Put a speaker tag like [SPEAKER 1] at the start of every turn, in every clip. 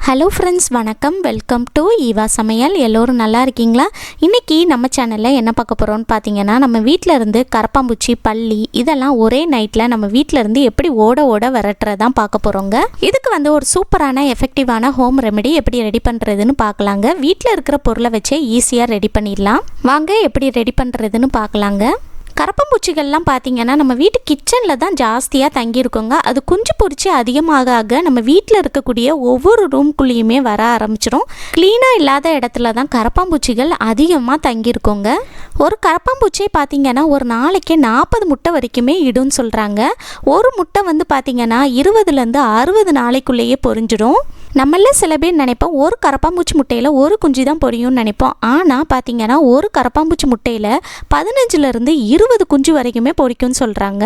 [SPEAKER 1] Hello friends, வணக்கம். Welcome to Eva சமையல். எல்லோரும் நல்லா இருக்கீங்களா? இன்றைக்கி நம்ம சேனலில் என்ன பார்க்க போகிறோம்னு பார்த்தீங்கன்னா, நம்ம வீட்டில் இருந்து கரப்பாம்பூச்சி, பல்லி இதெல்லாம் ஒரே நைட்டில் நம்ம வீட்டில் இருந்து எப்படி ஓட விரட்டுறதான் பார்க்க போகிறோங்க. இதுக்கு ஒரு சூப்பரான எஃபெக்டிவான ஹோம் ரெமெடி எப்படி ரெடி பண்ணுறதுன்னு பார்க்கலாங்க. வீட்டில் இருக்கிற பொருளை வச்சே ஈஸியாக ரெடி பண்ணிடலாம். வாங்க எப்படி ரெடி பண்ணுறதுன்னு பார்க்கலாங்க. கரப்பாம்பூச்சிகள்லாம் பார்த்திங்கன்னா நம்ம வீட்டு கிச்சனில் தான் ஜாஸ்தியாக தங்கியிருக்கோங்க. அது குஞ்சு பொறிச்சு அதிகமாக நம்ம வீட்டில் இருக்கக்கூடிய ஒவ்வொரு ரூம்குள்ளேயுமே வர ஆரம்பிச்சிடும். க்ளீனாக இல்லாத இடத்துல தான் கரப்பாம்பூச்சிகள் அதிகமாக தங்கியிருக்கோங்க. ஒரு கரப்பாம்பூச்சியை பார்த்திங்கன்னா ஒரு நாளைக்கு 40 முட்டை வரைக்குமே இடுன்னு சொல்கிறாங்க. ஒரு முட்டை பார்த்திங்கன்னா 20லேருந்து 60 நாளைக்குள்ளேயே பொரிஞ்சிடும். நம்மள சில பேர் நினைப்போம் ஒரு கரப்பாம்பூச்சி முட்டையில் ஒரு குஞ்சு தான் பொரியும்னு நினைப்போம். ஆனால் பார்த்திங்கன்னா ஒரு கரப்பாம்பூச்சி முட்டையில் 15லேருந்து 20 குஞ்சு வரைக்குமே பொரிக்கும்னு சொல்கிறாங்க.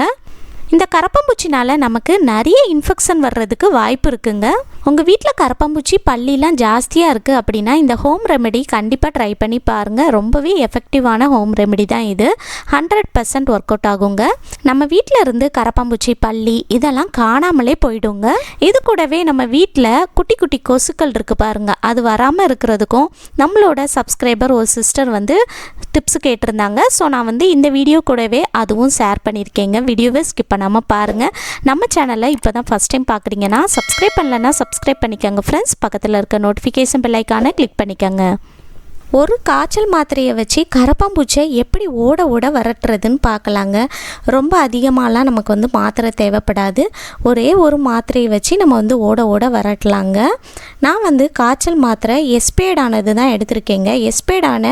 [SPEAKER 1] இந்த கரப்பாம்பூச்சினால் நமக்கு நிறைய இன்ஃபெக்ஷன் வர்றதுக்கு வாய்ப்பு இருக்குங்க. உங்கள் வீட்டில் கரப்பாம்பூச்சி, பல்லிலாம் ஜாஸ்தியாக இருக்குது அப்படின்னா இந்த ஹோம் ரெமெடி கண்டிப்பாக ட்ரை பண்ணி பாருங்கள். ரொம்பவே எஃபெக்டிவான ஹோம் ரெமெடி தான் இது. 100% ஒர்க் அவுட் ஆகுங்க. நம்ம வீட்டில் இருந்து கரப்பாம்பூச்சி, பல்லி இதெல்லாம் காணாமலே போயிடுங்க. இது கூடவே நம்ம வீட்டில் குட்டி குட்டி கொசுக்கள் இருக்குது பாருங்கள், அது வராமல் இருக்கிறதுக்கும் நம்மளோட சப்ஸ்கிரைபர் ஒரு சிஸ்டர் டிப்ஸ் கேட்டிருந்தாங்க. ஸோ நான் இந்த வீடியோ கூடவே அதுவும் ஷேர் பண்ணியிருக்கேங்க. வீடியோவை ஸ்கிப் பண்ணாமல் பாருங்கள். நம்ம சேனலை இப்போ தான் ஃபஸ்ட் டைம் பார்க்குறீங்கன்னா சப்ஸ்கிரைப் பண்ணலன்னா சப்ஸ்கிரைப் பண்ணிக்கோங்க ஃப்ரெண்ட்ஸ். பக்கத்தில் இருக்க நோட்டிஃபிகேஷன் பெல் ஐக்கானை கிளிக் பண்ணிக்கோங்க. ஒரு காய்ச்சல் மாத்திரையை வச்சு கரப்பாம்பூச்சியை எப்படி ஓட விரட்டுறதுன்னு பார்க்கலாங்க. ரொம்ப அதிகமாகலாம் நமக்கு மாத்திரை தேவைப்படாது. ஒரே ஒரு மாத்திரையை வச்சு நம்ம ஓட விரட்டலாங்க. நான் காய்ச்சல் மாத்திரை எஸ்பேடானது தான் எடுத்திருக்கேங்க. எஸ்பேடான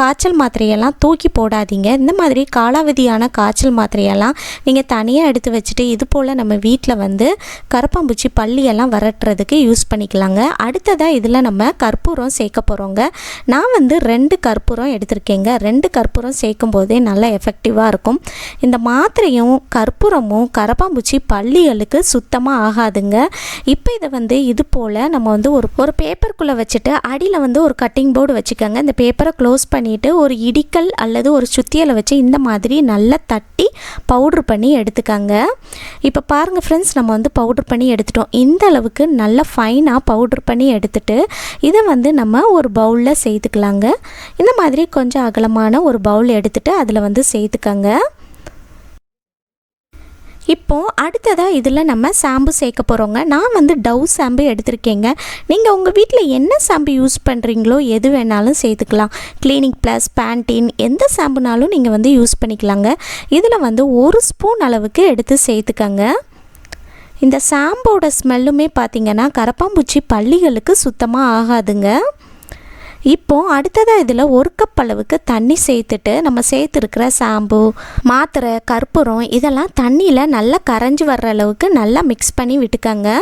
[SPEAKER 1] காய்ச்சல் மாத்திரையெல்லாம் தூக்கி போடாதீங்க. இந்த மாதிரி காலாவதியான காய்ச்சல் மாத்திரையெல்லாம் நீங்கள் தனியாக எடுத்து வச்சுட்டு இது போல் நம்ம வீட்டில் கரப்பாம்பூச்சி, பல்லியெல்லாம் விரட்டுறதுக்கு யூஸ் பண்ணிக்கலாங்க. அடுத்ததாக இதில் நம்ம கற்பூரம் சேர்க்க போகிறோங்க. நான் 2 கற்பூரம் எடுத்திருக்கேங்க. 2 கற்பூரம் சேர்க்கும் போதே நல்லா எஃபெக்டிவாக இருக்கும். இந்த மாத்திரையும் கற்பூரமும் கரப்பாம்பூச்சி, பல்லிகளுக்கு சுத்தமாக ஆகாதுங்க. இப்போ இதை இது போல் நம்ம ஒரு பேப்பருக்குள்ளே வச்சுட்டு அடியில் ஒரு கட்டிங் போர்டு வச்சுக்கோங்க. இந்த பேப்பரை க்ளோஸ் பண்ணிவிட்டு ஒரு இடிக்கல் அல்லது ஒரு சுத்தியலை வச்சு இந்த மாதிரி நல்லா தட்டி பவுட்ரு பண்ணி எடுத்துக்கோங்க. இப்போ பாருங்கள் ஃப்ரெண்ட்ஸ், நம்ம பவுட்ரு பண்ணி எடுத்துட்டோம். இந்த அளவுக்கு நல்லா ஃபைனாக பவுட்ரு பண்ணி எடுத்துட்டு இதை நம்ம ஒரு பவுலில் சேர்த்துக்கலாம். இந்த மாதிரி கொஞ்சம் அகலமான ஒரு பவுல் எடுத்துட்டு அதில் சேர்த்துக்கங்க. இப்போ அடுத்ததாக இதில் நம்ம ஷாம்பு சேர்க்க போகிறோங்க. நான் டவ் ஷாம்பு எடுத்திருக்கேங்க. நீங்கள் உங்கள் வீட்டில் என்ன ஷாம்பு யூஸ் பண்ணுறீங்களோ எது வேணாலும் சேர்த்துக்கலாம். கிளினிக் ப்ளஸ், பேண்டீன் எந்த ஷாம்புனாலும் நீங்கள் யூஸ் பண்ணிக்கலாங்க. இதில் 1 ஸ்பூன் அளவுக்கு எடுத்து சேர்த்துக்கங்க. இந்த ஷாம்போட ஸ்மெல்லுமே பார்த்திங்கன்னா கரப்பாம்பூச்சி, பல்லிகளுக்கு சுத்தமாக ஆகாதுங்க. இப்போது அடுத்ததாக இதில் 1 கப் அளவுக்கு தண்ணி சேர்த்துட்டு நம்ம சேர்த்துருக்கிற ஷாம்பு, மாத்திரை, கற்பூரம் இதெல்லாம் தண்ணியில் நல்லா கரைஞ்சி வர்ற அளவுக்கு நல்லா மிக்ஸ் பண்ணி விட்டுக்கங்க.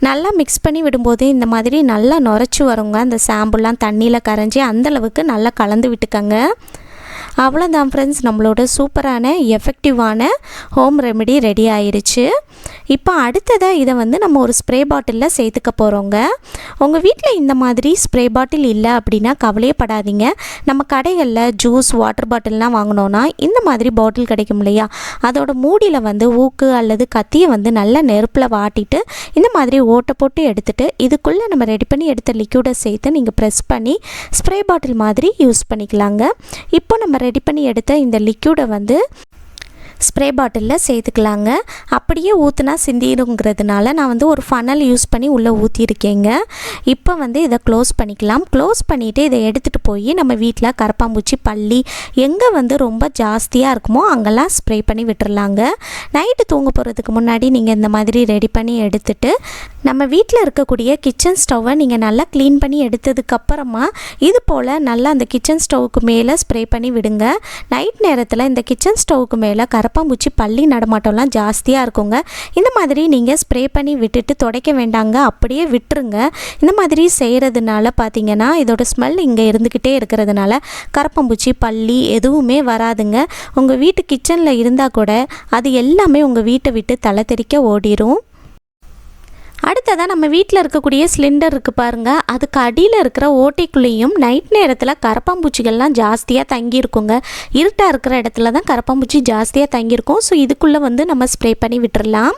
[SPEAKER 1] நல்லா மிக்ஸ் பண்ணி விடும்போது இந்த மாதிரி நல்லா நுரைச்சி வருங்க. அந்த ஷாம்புலாம் தண்ணியில் கரைஞ்சி அந்தளவுக்கு நல்லா கலந்து விட்டுக்கங்க. அவ்வளோதான் ஃப்ரெண்ட்ஸ், நம்மளோட சூப்பரான எஃபெக்டிவான ஹோம் ரெமெடி ரெடி ஆயிடுச்சு. இப்போ அடுத்ததாக இதை நம்ம ஒரு ஸ்ப்ரே பாட்டிலில் சேர்த்துக்க போகிறோங்க. உங்கள் வீட்டில் இந்த மாதிரி ஸ்ப்ரே பாட்டில் இல்லை அப்படின்னா கவலையப்படாதீங்க. நம்ம கடைகளில் ஜூஸ், வாட்டர் பாட்டில்லாம் வாங்கினோன்னா இந்த மாதிரி பாட்டில் கிடைக்கும் இல்லையா, அதோட மூடியில் ஊக்கு அல்லது கத்தியை நல்லா நெருப்பில் வாட்டிட்டு இந்த மாதிரி ஓட்டை போட்டு எடுத்துகிட்டு இதுக்குள்ளே நம்ம ரெடி பண்ணி எடுத்த லிக்யூடை சேர்த்து நீங்கள் ப்ரெஸ் பண்ணி ஸ்ப்ரே பாட்டில் மாதிரி யூஸ் பண்ணிக்கலாங்க. இப்போ நம்ம ரெடி பண்ணி எடுத்த இந்த லிக்யூடை ஸ்ப்ரே பாட்டிலில் சேர்த்துக்கலாங்க. அப்படியே ஊற்றுனா சிந்திடுங்கிறதுனால நான் ஒரு ஃபனல் யூஸ் பண்ணி உள்ளே ஊற்றிருக்கேங்க. இப்போ இதை க்ளோஸ் பண்ணிக்கலாம். க்ளோஸ் பண்ணிவிட்டு இதை எடுத்துகிட்டு போய் நம்ம வீட்டில் கரப்பாம்பூச்சி, பல்லி எங்கே ரொம்ப ஜாஸ்தியாக இருக்குமோ அங்கெல்லாம் ஸ்ப்ரே பண்ணி விட்டுறலாங்க. நைட்டு தூங்க போகிறதுக்கு முன்னாடி நீங்கள் இந்த மாதிரி ரெடி பண்ணி எடுத்துகிட்டு நம்ம வீட்டில் இருக்கக்கூடிய கிச்சன் ஸ்டவ்வை நீங்கள் நல்லா க்ளீன் பண்ணி எடுத்ததுக்கப்புறமா இது போல் நல்லா அந்த கிச்சன் ஸ்டவ்வுக்கு மேலே ஸ்ப்ரே பண்ணி விடுங்க. நைட் நேரத்தில் இந்த கிச்சன் ஸ்டவ்வுக்கு மேலே கரப்பாம்பூச்சி, பல்லி நடமாட்டம்லாம் ஜாஸ்தியாக இருக்குங்க. இந்த மாதிரி நீங்கள் ஸ்ப்ரே பண்ணி விட்டுட்டு துடைக்க வேண்டாங்க, அப்படியே விட்டுருங்க. இந்த மாதிரி செய்கிறதுனால பார்த்திங்கன்னா இதோட ஸ்மெல் இங்கே இருந்துக்கிட்டே இருக்கிறதுனால கரப்பாம்பூச்சி, பல்லி எதுவுமே வராதுங்க. உங்கள் வீட்டு கிச்சனில் இருந்தால் கூட அது எல்லாமே உங்கள் வீட்டை விட்டு தலை தெறிக்க ஓடிடும். அடுத்ததாக நம்ம வீட்டில் இருக்கக்கூடிய சிலிண்டர் இருக்குது பாருங்கள், அதுக்கு அடியில் இருக்கிற ஓட்டைக்குள்ளேயும் நைட் நேரத்தில் கரப்பாம்பூச்சிகள்லாம் ஜாஸ்தியாக தங்கியிருக்குங்க. இருட்டாக இருக்கிற இடத்துல தான் கரப்பாம்பூச்சி ஜாஸ்தியாக தங்கியிருக்கும். ஸோ இதுக்குள்ளே நம்ம ஸ்ப்ரே பண்ணி விட்டுடலாம்.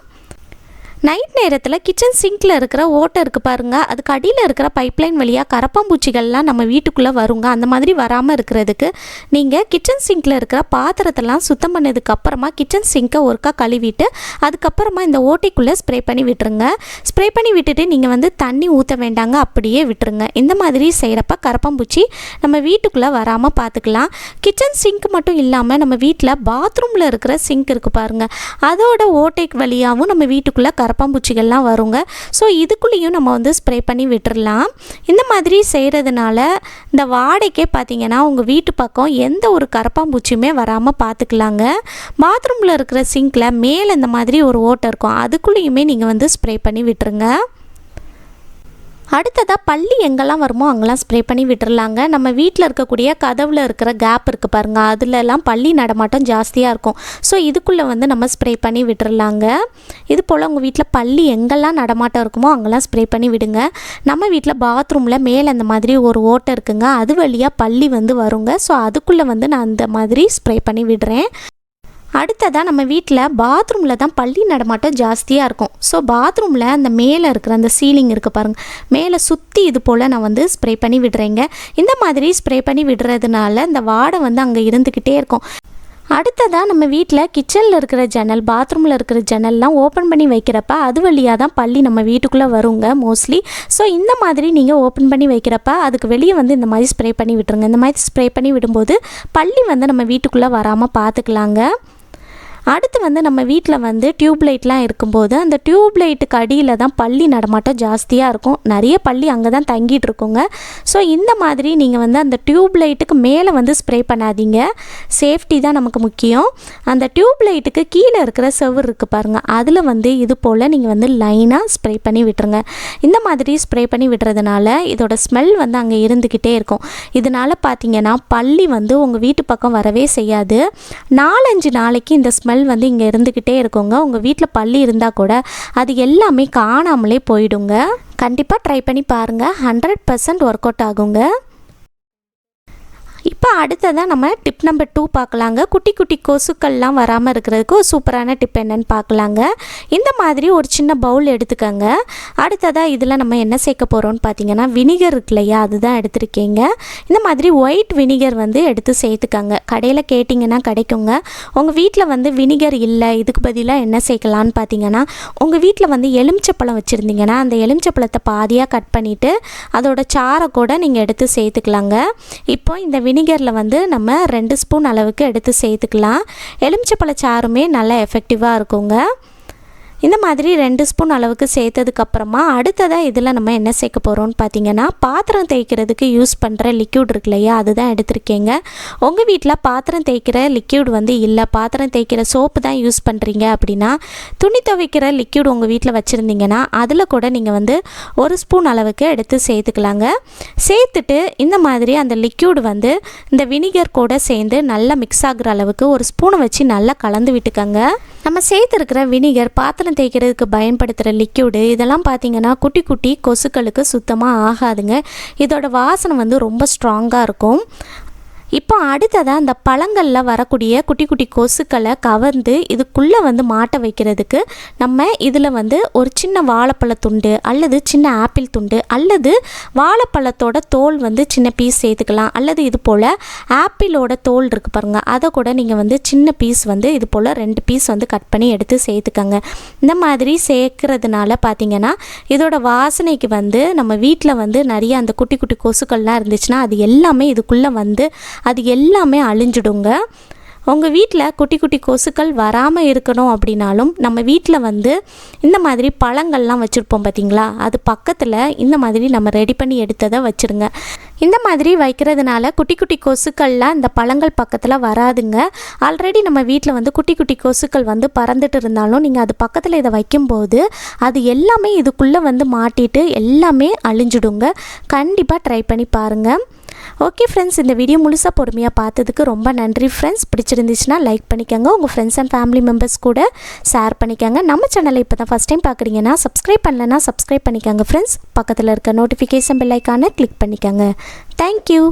[SPEAKER 1] நைட் நேரத்தில் கிச்சன் சிங்கில் இருக்கிற ஓட்டை இருக்குது பாருங்கள், அதுக்கு அடியில் இருக்கிற பைப்லைன் வழியாக கரப்பாம்பூச்சிகள்லாம் நம்ம வீட்டுக்குள்ளே வருங்க. அந்த மாதிரி வராமல் இருக்கிறதுக்கு நீங்கள் கிச்சன் சிங்கில் இருக்கிற பாத்திரத்தெல்லாம் சுத்தம் பண்ணதுக்கப்புறமா கிச்சன் சிங்கை ஒருக்கா கழுவிட்டு அதுக்கப்புறமா இந்த ஓட்டைக்குள்ளே ஸ்ப்ரே பண்ணி விட்டுருங்க. ஸ்ப்ரே பண்ணி விட்டுட்டு நீங்கள் தண்ணி ஊற்ற வேண்டாங்க, அப்படியே விட்டுருங்க. இந்த மாதிரி செய்கிறப்ப கரப்பாம்பூச்சி நம்ம வீட்டுக்குள்ளே வராமல் பார்த்துக்கலாம். கிச்சன் சிங்க் மட்டும் இல்லாமல் நம்ம வீட்டில் பாத்ரூமில் இருக்கிற சிங்க் இருக்குது பாருங்கள், அதோட ஓட்டை வழியாகவும் நம்ம வீட்டுக்குள்ளே கரப்பாம்பூச்சிகள்லாம் வருங்க. ஸோ இதுக்குள்ளேயும் நம்ம ஸ்ப்ரே பண்ணி விட்டுடலாம். இந்த மாதிரி செய்கிறதுனால இந்த வாடைக்கே பார்த்திங்கன்னா உங்கள் வீட்டு பக்கம் எந்த ஒரு கரப்பாம்பூச்சியுமே வராமல் பார்த்துக்கலாங்க. பாத்ரூமில் இருக்கிற சிங்கில் மேலே இந்த மாதிரி ஒரு ஓட்டை இருக்கும், அதுக்குள்ளேயுமே நீங்கள் ஸ்ப்ரே பண்ணி விட்டுருங்க. அடுத்ததாக பள்ளி எங்கெல்லாம் வருமோ அங்கெல்லாம் ஸ்ப்ரே பண்ணி விட்டுறலாங்க. நம்ம வீட்டில் இருக்கக்கூடிய கதவில் இருக்கிற கேப் இருக்குது பாருங்கள், அதுலலாம் பள்ளி நடமாட்டம் ஜாஸ்தியாக இருக்கும். ஸோ இதுக்குள்ளே நம்ம ஸ்ப்ரே பண்ணி விட்டுறலாங்க. இது போல் உங்கள் வீட்டில் பள்ளி எங்கெல்லாம் நடமாட்டம் இருக்குமோ அங்கெல்லாம் ஸ்ப்ரே பண்ணி விடுங்க. நம்ம வீட்டில் பாத்ரூமில் மேலே அந்த மாதிரி ஒரு ஓட்டை இருக்குங்க, அது வழியாக பள்ளி வருங்க. ஸோ அதுக்குள்ளே நான் அந்த மாதிரி ஸ்ப்ரே பண்ணி விடுறேன். அடுத்ததாக நம்ம வீட்டில் பாத்ரூமில் தான் பள்ளி நடமாட்டம் ஜாஸ்தியாக இருக்கும். ஸோ பாத்ரூமில் அந்த மேலே இருக்கிற அந்த சீலிங் இருக்குது பாருங்கள், மேலே சுற்றி இது போல் நான் ஸ்ப்ரே பண்ணி விடுறேங்க. இந்த மாதிரி ஸ்ப்ரே பண்ணி விடுறதுனால இந்த வாடை அங்கே இருந்துக்கிட்டே இருக்கும். அடுத்ததாக நம்ம வீட்டில் கிச்சனில் இருக்கிற ஜன்னல், பாத்ரூமில் இருக்கிற ஜன்னல்லாம் ஓப்பன் பண்ணி வைக்கிறப்ப அது வழியாக தான் பள்ளி நம்ம வீட்டுக்குள்ளே வருங்க மோஸ்ட்லி. ஸோ இந்த மாதிரி நீங்கள் ஓப்பன் பண்ணி வைக்கிறப்ப அதுக்கு வெளியே இந்த மாதிரி ஸ்ப்ரே பண்ணி விட்டுருங்க. இந்த மாதிரி ஸ்ப்ரே பண்ணி விடும்போது பள்ளி நம்ம வீட்டுக்குள்ளே வராமல் பார்த்துக்கலாங்க. அடுத்து நம்ம வீட்டில் டியூப் லைட்லாம் இருக்கும்போது அந்த டியூப் லைட்டுக்கு அடியில் தான் பள்ளி நடமாட்டம் ஜாஸ்தியாக இருக்கும், நிறைய பள்ளி அங்கே தான் தங்கிட்டு இருக்குங்க. ஸோ இந்த மாதிரி நீங்கள் அந்த டியூப் லைட்டுக்கு மேலே ஸ்ப்ரே பண்ணாதீங்க, சேஃப்டி தான் நமக்கு முக்கியம். அந்த டியூப் லைட்டுக்கு கீழே இருக்கிற செவர் இருக்குது பாருங்கள், அதில் இது போல் நீங்கள் லைனாக ஸ்ப்ரே பண்ணி விட்டுருங்க. இந்த மாதிரி ஸ்ப்ரே பண்ணி விடுறதுனால இதோட ஸ்மெல் அங்கே இருந்துக்கிட்டே இருக்கும். இதனால் பார்த்தீங்கன்னா பள்ளி உங்கள் வீட்டு பக்கம் வரவே செய்யாது. 4-5 நாளைக்கு இந்த ஸ்மெல் இங்கே இருந்துக்கிட்டே இருக்குங்க. உங்கள் வீட்டில் பள்ளி இருந்தால் கூட அது எல்லாமே காணாமலே போயிடுங்க. கண்டிப்பாக ட்ரை பண்ணி பாருங்கள், 100% ஒர்க் அவுட் ஆகுங்க. இப்போ அடுத்ததாக நம்ம டிப் நம்பர் 2 பார்க்கலாங்க. குட்டி குட்டி கொசுக்கள்லாம் வராமல் இருக்கிறதுக்கு ஒரு சூப்பரான டிப் என்னன்னு பார்க்கலாங்க. இந்த மாதிரி ஒரு சின்ன பவுல் எடுத்துக்கோங்க. அடுத்ததாக இதில் நம்ம என்ன சேர்க்க போகிறோம்னு பார்த்தீங்கன்னா வினிகர் இருக்கு இல்லையா, அதுதான் எடுத்துருக்கீங்க. இந்த மாதிரி ஒயிட் வினிகர் எடுத்து சேர்த்துக்கோங்க. கடையில் கேட்டிங்கன்னா கிடைக்குங்க. உங்கள் வீட்டில் வினிகர் இல்லை, இதுக்கு பதிலாக என்ன சேர்க்கலான்னு பார்த்தீங்கன்னா உங்கள் வீட்டில் எலுமிச்சப்பழம் வச்சுருந்தீங்கன்னா அந்த எலுமிச்சப்பழத்தை பாதியாக கட் பண்ணிவிட்டு அதோட சாரை கூட நீங்கள் எடுத்து சேர்த்துக்கலாங்க. இப்போ இந்த வினிகரில் நம்ம 2 ஸ்பூன் அளவுக்கு எடுத்து சேர்த்துக்கலாம். எலுமிச்சப்பழச்சாறுமே நல்லா எஃபெக்டிவாக இருக்குங்க. இந்த மாதிரி 2 ஸ்பூன் அளவுக்கு சேர்த்ததுக்கப்புறமா அடுத்ததாக இதில் நம்ம என்ன சேர்க்க போகிறோம்னு பார்த்தீங்கன்னா பாத்திரம் தேய்க்கிறதுக்கு யூஸ் பண்ணுற லிக்யூட் இருக்கு இல்லையா, அதுதான் எடுத்திருக்கீங்க. உங்கள் வீட்டில் பாத்திரம் தேய்க்கிற லிக்யூட் இல்லை, பாத்திரம் தேய்க்கிற சோப்பு தான் யூஸ் பண்ணுறீங்க அப்படின்னா துணி துவைக்கிற லிக்யூட் உங்கள் வீட்டில் வச்சுருந்தீங்கன்னா அதில் கூட நீங்கள் 1 ஸ்பூன் அளவுக்கு எடுத்து சேர்த்துக்கலாங்க. சேர்த்துட்டு இந்த மாதிரி அந்த லிக்யூட் இந்த வினிகர் கூட சேர்ந்து நல்லா மிக்ஸ் ஆகுற அளவுக்கு ஒரு ஸ்பூனை வச்சு நல்லா கலந்து விட்டுக்கோங்க. நம்ம சேர்த்துருக்கிற வினிகர் பாத்திரம் தேய்க்கிறதுக்கு பயன்படுத்துகிற லிக்யூடு இதெல்லாம் பார்த்திங்கன்னா குட்டி குட்டி கொசுக்களுக்கு சுத்தமாக ஆகாதுங்க. இதோட வாசனை ரொம்ப ஸ்ட்ராங்காக இருக்கும். இப்போ அடுத்ததாக அந்த பழங்களில் வரக்கூடிய குட்டி குட்டி கொசுக்களை கவர்ந்து இதுக்குள்ளே மாட்ட வைக்கிறதுக்கு நம்ம இதில் ஒரு சின்ன வாழைப்பழத்துண்டு அல்லது சின்ன ஆப்பிள் துண்டு அல்லது வாழைப்பழத்தோட தோல் சின்ன பீஸ் சேர்த்துக்கலாம். அல்லது இது போல் ஆப்பிளோட தோல் இருக்குது பாருங்கள், அதை கூட நீங்கள் சின்ன பீஸ் இது போல் 2 பீஸ் கட் பண்ணி எடுத்து சேர்த்துக்கங்க. இந்த மாதிரி சேர்க்கறதுனால பார்த்திங்கன்னா இதோட வாசனைக்கு நம்ம வீட்டில் நிறைய அந்த குட்டி குட்டி கொசுக்கள்லாம் இருந்துச்சுன்னா அது எல்லாமே இதுக்குள்ளே அது எல்லாமே அழிஞ்சிடுங்க. உங்கள் வீட்டில் குட்டி குட்டி கொசுக்கள் வராமல் இருக்கணும் அப்படின்னாலும் நம்ம வீட்டில் இந்த மாதிரி பழங்கள்லாம் வச்சுருப்போம் பார்த்திங்களா, அது பக்கத்தில் இந்த மாதிரி நம்ம ரெடி பண்ணி எடுத்ததை வச்சுருங்க. இந்த மாதிரி வைக்கிறதுனால குட்டி குட்டி கொசுக்கள்லாம் இந்த பழங்கள் பக்கத்தில் வராதுங்க. ஆல்ரெடி நம்ம வீட்டில் குட்டி குட்டி கொசுக்கள் பறந்துட்டு இருந்தாலும் நீங்கள் அது பக்கத்தில் இதை வைக்கும்போது அது எல்லாமே இதுக்குள்ளே மாட்டிட்டு எல்லாமே அழிஞ்சிடுங்க. கண்டிப்பாக ட்ரை பண்ணி பாருங்கள். ஓகே ஃப்ரெண்ட்ஸ், இந்த வீடியோ முழுசாக பொறுமையாக பார்த்ததுக்கு ரொம்ப நன்றி ஃப்ரெண்ட்ஸ். பிடிச்சிருந்துச்சுன்னா லைக் பண்ணிக்கோங்க, உங்கள் ஃப்ரெண்ட்ஸ் அண்ட் ஃபேமிலி மெம்பர்ஸ் கூட ஷேர் பண்ணிக்கோங்க. நம்ம சேனலை இப்போ தான் ஃபஸ்ட் டைம் பார்க்குறீங்கன்னா சப்ஸ்கிரைப் பண்ணலைன்னா சப்ஸ்கிரைப் பண்ணிக்கோங்க ஃப்ரெண்ட்ஸ். பக்கத்தில் இருக்க நோட்டிஃபிகேஷன் பெல் ஐக்கானை கிளிக் பண்ணிக்கோங்க. தேங்க்யூ.